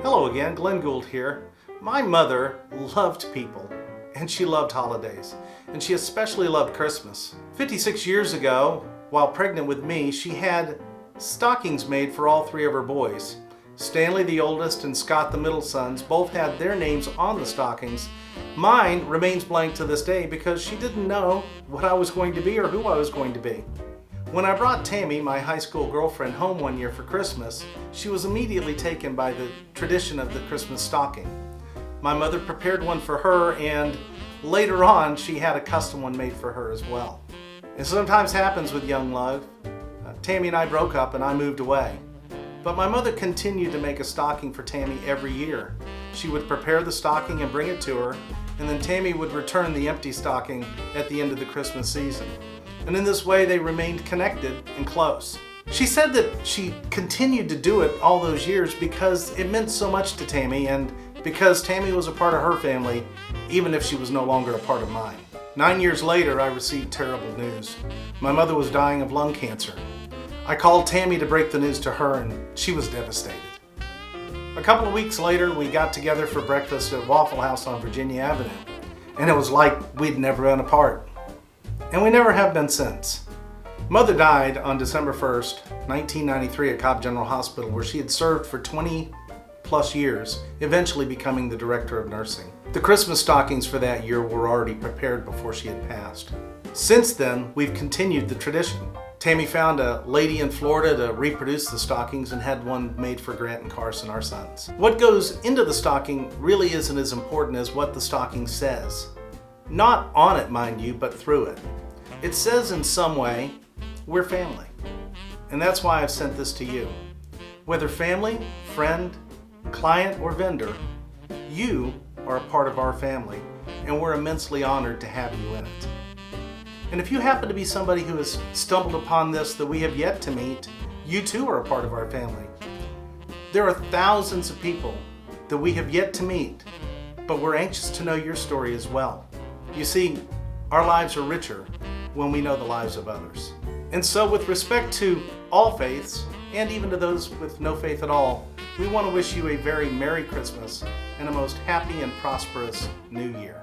Hello again, Glenn Gould here. My mother loved people, and she loved holidays, and she especially loved Christmas. 56 years ago, while pregnant with me, she had stockings made for all three of her boys. Stanley, the oldest, and Scott, the middle sons, both had their names on the stockings. Mine remains blank to this day because she didn't know what I was going to be or who I was going to be. When I brought Tammy, my high school girlfriend, home one year for Christmas, she was immediately taken by the tradition of the Christmas stocking. My mother prepared one for her, and later on she had a custom one made for her as well. It sometimes happens with young love. Tammy and I broke up and I moved away. But my mother continued to make a stocking for Tammy every year. She would prepare the stocking and bring it to her, and then Tammy would return the empty stocking at the end of the Christmas season. And in this way they remained connected and close. She said that she continued to do it all those years because it meant so much to Tammy, and because Tammy was a part of her family, even if she was no longer a part of mine. 9 years later, I received terrible news. My mother was dying of lung cancer. I called Tammy to break the news to her, and she was devastated. A couple of weeks later, we got together for breakfast at Waffle House on Virginia Avenue, and it was like we'd never been apart. And we never have been since. Mother died on December 1st, 1993 at Cobb General Hospital, where she had served for 20 plus years, eventually becoming the director of nursing. The Christmas stockings for that year were already prepared before she had passed. Since then, we've continued the tradition. Tammy found a lady in Florida to reproduce the stockings and had one made for Grant and Carson, our sons. What goes into the stocking really isn't as important as what the stocking says. Not on it, mind you, but through it. It says in some way, we're family. And that's why I've sent this to you. Whether family, friend, client, or vendor, you are a part of our family, and we're immensely honored to have you in it. And if you happen to be somebody who has stumbled upon this that we have yet to meet, you too are a part of our family. There are thousands of people that we have yet to meet, but we're anxious to know your story as well. You see, our lives are richer when we know the lives of others. And so with respect to all faiths, and even to those with no faith at all, we want to wish you a very Merry Christmas and a most happy and prosperous New Year.